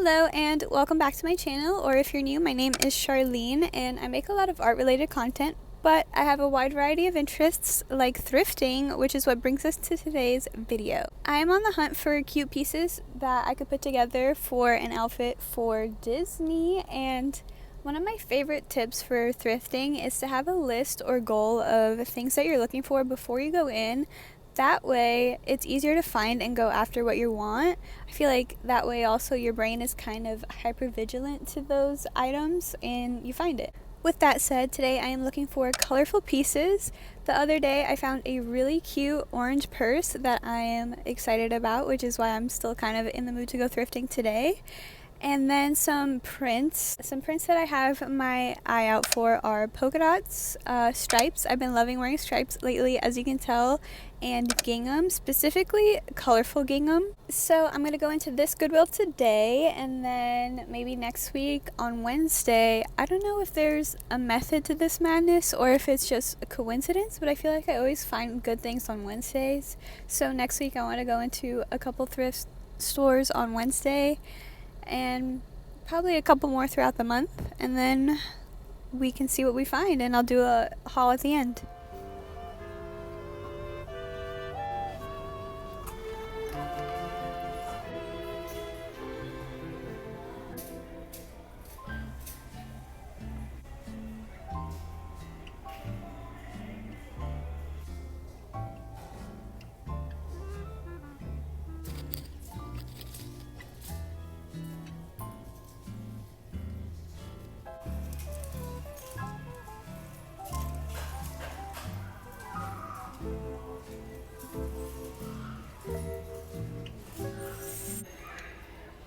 Hello and welcome back to my channel, or if you're new, my name is Charleen and I make a lot of art related content, but I have a wide variety of interests like thrifting, which is what brings us to today's video. I am on the hunt for cute pieces that I could put together for an outfit for Disney, and one of my favorite tips for thrifting is to have a list or goal of things that you're looking for before you go in. That way it's easier to find and go after what you want. I feel like that way also your brain is kind of hyper vigilant to those items and you find it. With that said, today I am looking for colorful pieces. The other day I found a really cute orange purse that I am excited about, which is why I'm still kind of in the mood to go thrifting today. And then some prints. Some prints that I have my eye out for are polka dots, stripes. I've been loving wearing stripes lately, as you can tell, and gingham, specifically colorful gingham. So I'm going to go into this Goodwill today, and then maybe next week on Wednesday. I don't know if there's a method to this madness or if it's just a coincidence, but I feel like I always find good things on Wednesdays. So next week I want to go into a couple thrift stores on Wednesday and probably a couple more throughout the month, and then we can see what we find and I'll do a haul at the end.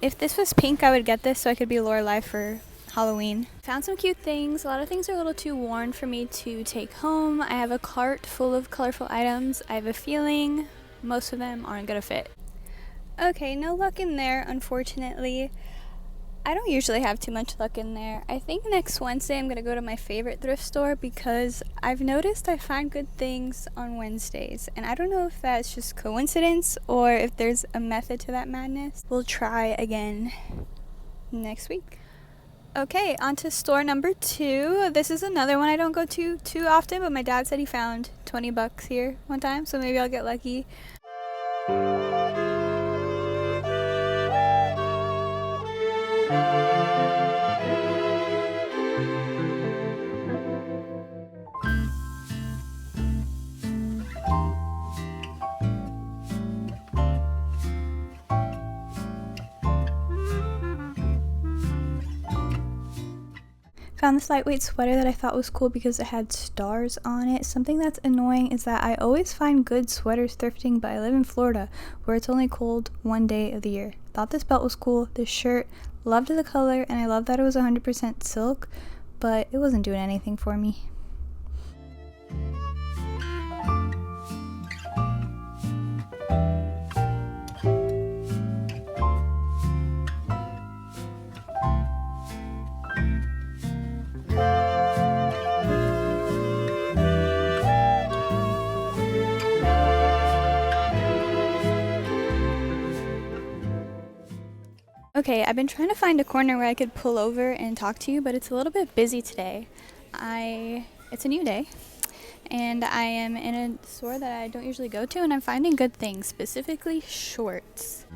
If this was pink, I would get this so I could be Lorelai for Halloween. Found some cute things. A lot of things are a little too worn for me to take home. I have a cart full of colorful items. I have a feeling most of them aren't gonna fit. Okay, no luck in there, unfortunately. I don't usually have too much luck in there. I think next Wednesday I'm gonna go to my favorite thrift store because I've noticed I find good things on Wednesdays, and I don't know if that's just coincidence or if there's a method to that madness. We'll try again next week. Okay, on to store number 2. This is another one I don't go to too often, but my dad said he found 20 bucks here one time, so maybe I'll get lucky. Found this lightweight sweater that I thought was cool because it had stars on it. Something that's annoying is that I always find good sweaters thrifting, but I live in Florida where it's only cold one day of the year. Thought this belt was cool, this shirt, loved the color, and I love that it was 100% silk, but it wasn't doing anything for me. Okay, I've been trying to find a corner where I could pull over and talk to you, but it's a little bit busy today. It's a new day, and I am in a store that I don't usually go to, and I'm finding good things, specifically shorts.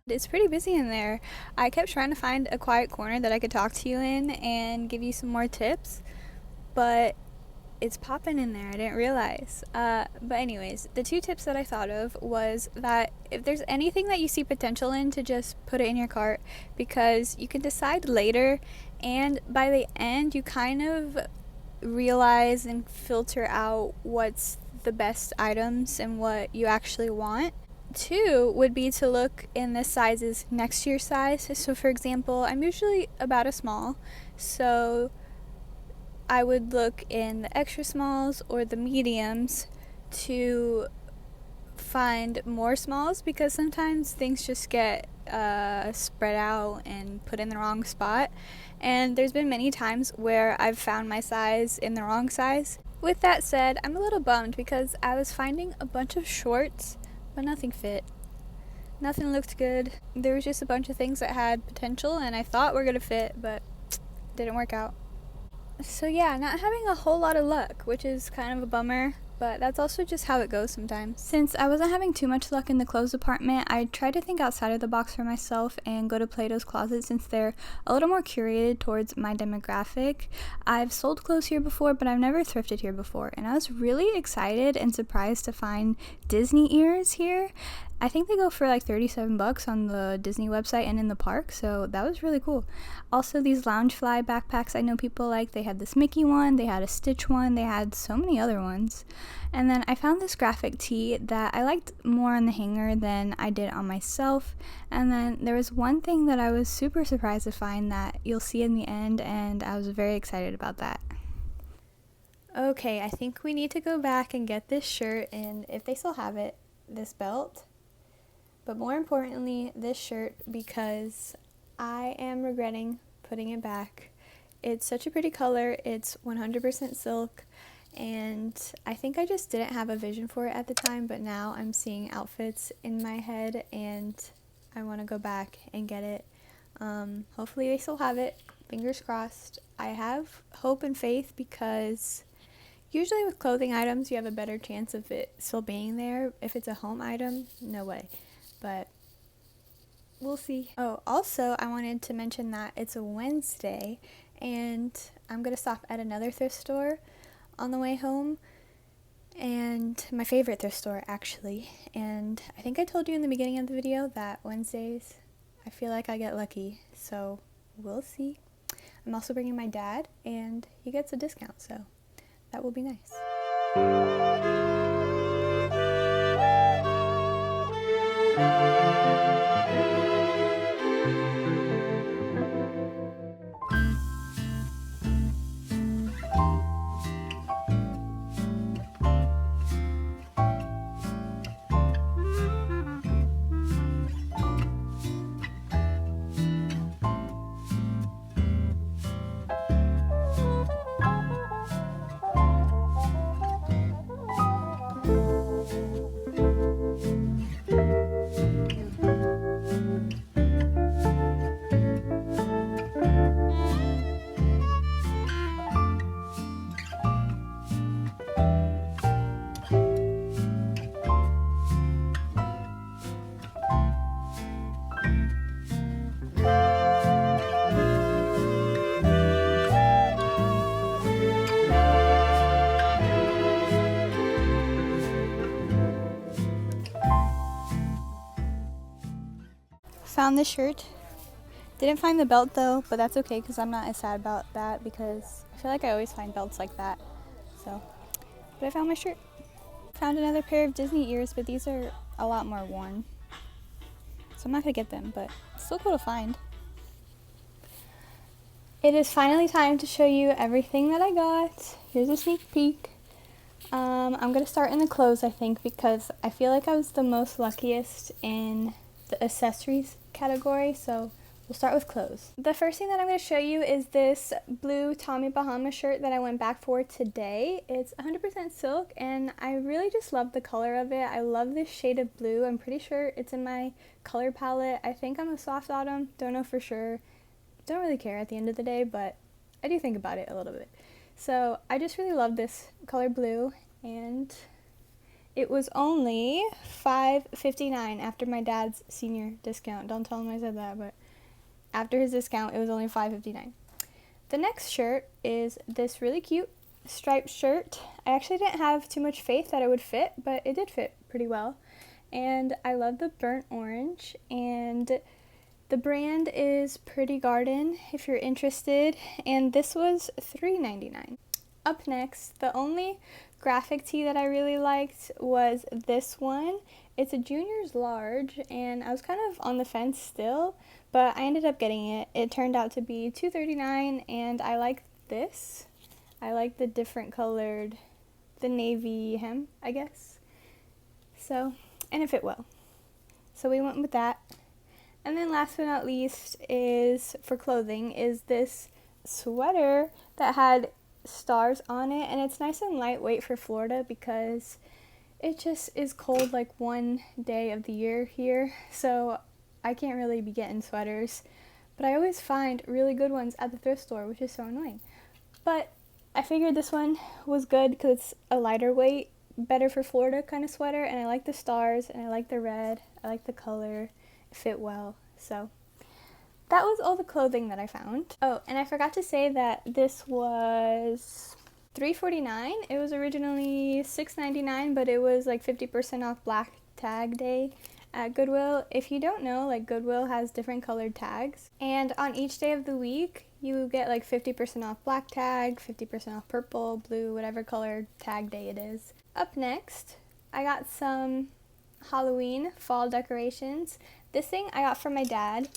It's pretty busy in there. I kept trying to find a quiet corner that I could talk to you in and give you some more tips, but it's popping in there. I didn't realize. But anyways, the 2 tips that I thought of was that if there's anything that you see potential in, to just put it in your cart, because you can decide later, and by the end you kind of realize and filter out what's the best items and what you actually want. 2 would be to look in the sizes next to your size. So for example, I'm usually about a small, so I would look in the extra smalls or the mediums to find more smalls, because sometimes things just get spread out and put in the wrong spot. And there's been many times where I've found my size in the wrong size. With that said, I'm a little bummed because I was finding a bunch of shorts, but nothing fit. Nothing looked good. There was just a bunch of things that had potential and I thought were gonna fit, but didn't work out. So yeah, not having a whole lot of luck, which is kind of a bummer, but that's also just how it goes sometimes. Since I wasn't having too much luck in the clothes department, I tried to think outside of the box for myself and go to Plato's Closet since they're a little more curated towards my demographic. I've sold clothes here before, but I've never thrifted here before, and I was really excited and surprised to find Disney ears here. I think they go for like $37 on the Disney website and in the park, so that was really cool. Also, these Loungefly backpacks I know people like. They had this Mickey one, they had a Stitch one, they had so many other ones. And then I found this graphic tee that I liked more on the hanger than I did on myself. And then there was one thing that I was super surprised to find that you'll see in the end, and I was very excited about that. Okay, I think we need to go back and get this shirt, and if they still have it, this belt. But more importantly, this shirt, because I am regretting putting it back. It's such a pretty color. It's 100% silk, and I think I just didn't have a vision for it at the time, but now I'm seeing outfits in my head and I want to go back and get it. Hopefully they still have it. Fingers crossed. I have hope and faith because usually with clothing items you have a better chance of it still being there. If it's a home item, no way. But we'll see. Oh, also, I wanted to mention that it's a Wednesday, and I'm going to stop at another thrift store on the way home, and my favorite thrift store, actually. And I think I told you in the beginning of the video that Wednesdays, I feel like I get lucky, so we'll see. I'm also bringing my dad, and he gets a discount, so that will be nice. Found this shirt. Didn't find the belt though, but that's okay because I'm not as sad about that because I feel like I always find belts like that. So, but I found my shirt. Found another pair of Disney ears, but these are a lot more worn. So I'm not gonna get them, but it's still cool to find. It is finally time to show you everything that I got. Here's a sneak peek. I'm gonna start in the clothes, I think, because I feel like I was the most luckiest in the accessories category, so we'll start with clothes. The first thing that I'm going to show you is this blue Tommy Bahama shirt that I went back for today. It's 100% silk, and I really just love the color of it. I love this shade of blue. I'm pretty sure it's in my color palette. I think I'm a soft autumn. Don't know for sure. Don't really care at the end of the day, but I do think about it a little bit. So I just really love this color blue, and it was only $5.59 after my dad's senior discount. Don't tell him I said that, but after his discount, it was only $5.59. The next shirt is this really cute striped shirt. I actually didn't have too much faith that it would fit, but it did fit pretty well. And I love the burnt orange, and the brand is Pretty Garden if you're interested, and this was $3.99. Up next, the only graphic tee that I really liked was this one. It's a junior's large, and I was kind of on the fence still, but I ended up getting it. It turned out to be $2.39, and I like this. I like the different colored, the navy hem, I guess. So, and it fit well. So we went with that. And then last but not least is, for clothing, is this sweater that had stars on it, and it's nice and lightweight for Florida because it just is cold like one day of the year here, so I can't really be getting sweaters, but I always find really good ones at the thrift store, which is so annoying. But I figured this one was good because it's a lighter weight, better for Florida kind of sweater, and I like the stars, and I like the red, I like the color, it fit well, so that was all the clothing that I found. Oh, and I forgot to say that this was $3.49. It was originally $6.99, but it was like 50% off Black Tag Day at Goodwill. If you don't know, like Goodwill has different colored tags, and on each day of the week you get like 50% off black tag, 50% off purple, blue, whatever color tag day it is. Up next, I got some Halloween fall decorations. This thing I got from my dad.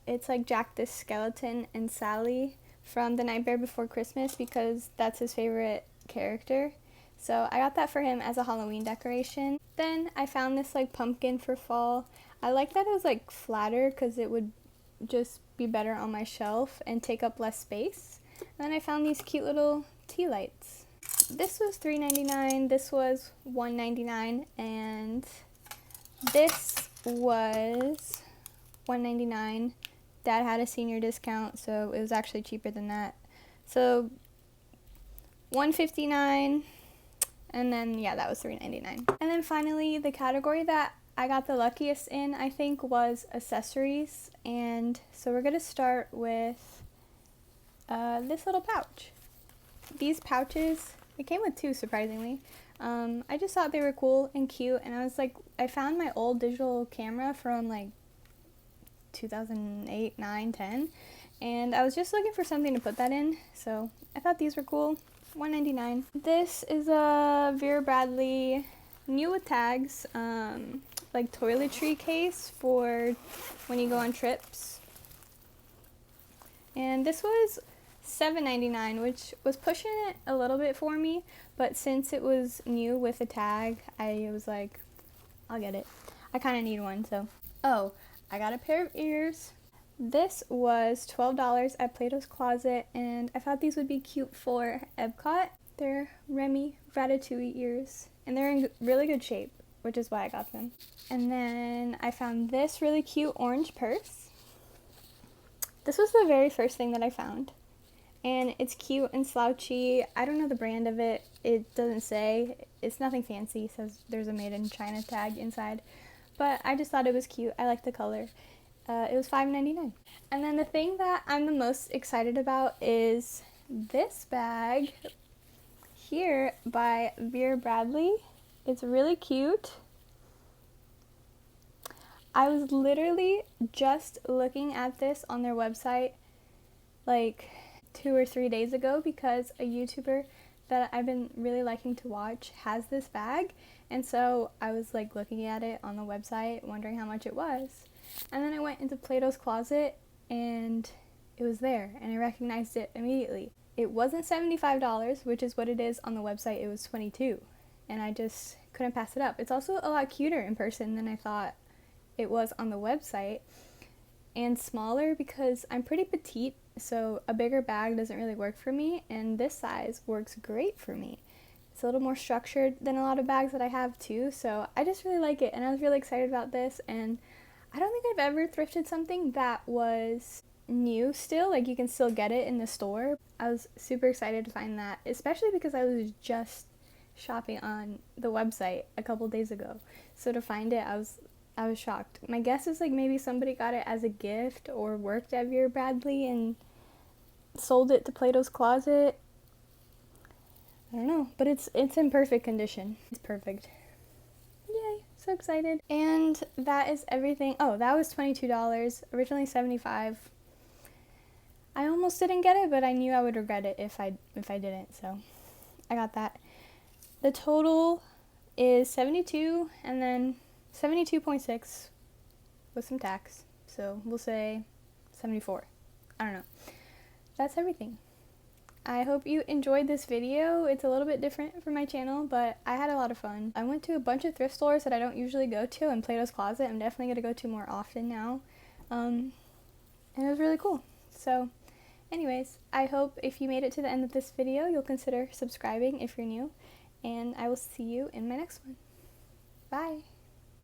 It's like Jack the Skeleton and Sally from The Nightmare Before Christmas because that's his favorite character. So I got that for him as a Halloween decoration. Then I found this like pumpkin for fall. I like that it was like flatter because it would just be better on my shelf and take up less space. And then I found these cute little tea lights. This was $3.99, this was $1.99, and this was $1.99. Dad had a senior discount, so it was actually cheaper than that. So $1.59, and then yeah, that was $3.99. And then finally, the category that I got the luckiest in, I think, was accessories. And so we're gonna start with this little pouch. These pouches, it came with two, surprisingly. I just thought they were cool and cute, and I was like, I found my old digital camera from like 2008, 9, 10, and I was just looking for something to put that in, so I thought these were cool. $1.99. This is a Vera Bradley new with tags, like toiletry case for when you go on trips, and this was $7.99, which was pushing it a little bit for me, but since it was new with a tag, I was like, I'll get it. I kind of need one, so. Oh, I got a pair of ears. This was $12 at Plato's Closet, and I thought these would be cute for Epcot. They're Remy Ratatouille ears, and they're in really good shape, which is why I got them. And then I found this really cute orange purse. This was the very first thing that I found, and it's cute and slouchy. I don't know the brand of it. It doesn't say. It's nothing fancy. It says there's a made in China tag inside, but I just thought it was cute. I like the color. It was $5.99. And then the thing that I'm the most excited about is this bag here by Vera Bradley. It's really cute. I was literally just looking at this on their website like 2 or 3 days ago because a YouTuber that I've been really liking to watch has this bag, and so I was like looking at it on the website wondering how much it was, and then I went into Plato's Closet and it was there and I recognized it immediately. It wasn't $75, which is what it is on the website. It was $22, and I just couldn't pass it up. It's also a lot cuter in person than I thought it was on the website, and smaller because I'm pretty petite, so a bigger bag doesn't really work for me, and this size works great for me. It's a little more structured than a lot of bags that I have too, so I just really like it, and I was really excited about this. And I don't think I've ever thrifted something that was new still, like you can still get it in the store. I was super excited to find that, especially because I was just shopping on the website a couple days ago, so to find it, I was shocked. My guess is like maybe somebody got it as a gift or worked at Vera Bradley and sold it to Plato's Closet. I don't know, but it's in perfect condition. It's perfect. Yay, so excited. And that is everything. Oh, that was $22, originally $75. I almost didn't get it, but I knew I would regret it if I didn't, so I got that. The total is $72, and then $72.6 with some tax, so we'll say $74. I don't know. That's everything. I hope you enjoyed this video. It's a little bit different from my channel, but I had a lot of fun. I went to a bunch of thrift stores that I don't usually go to, and Plato's Closet I'm definitely going to go to more often now. And it was really cool. So anyways, I hope if you made it to the end of this video, you'll consider subscribing if you're new, and I will see you in my next one. Bye!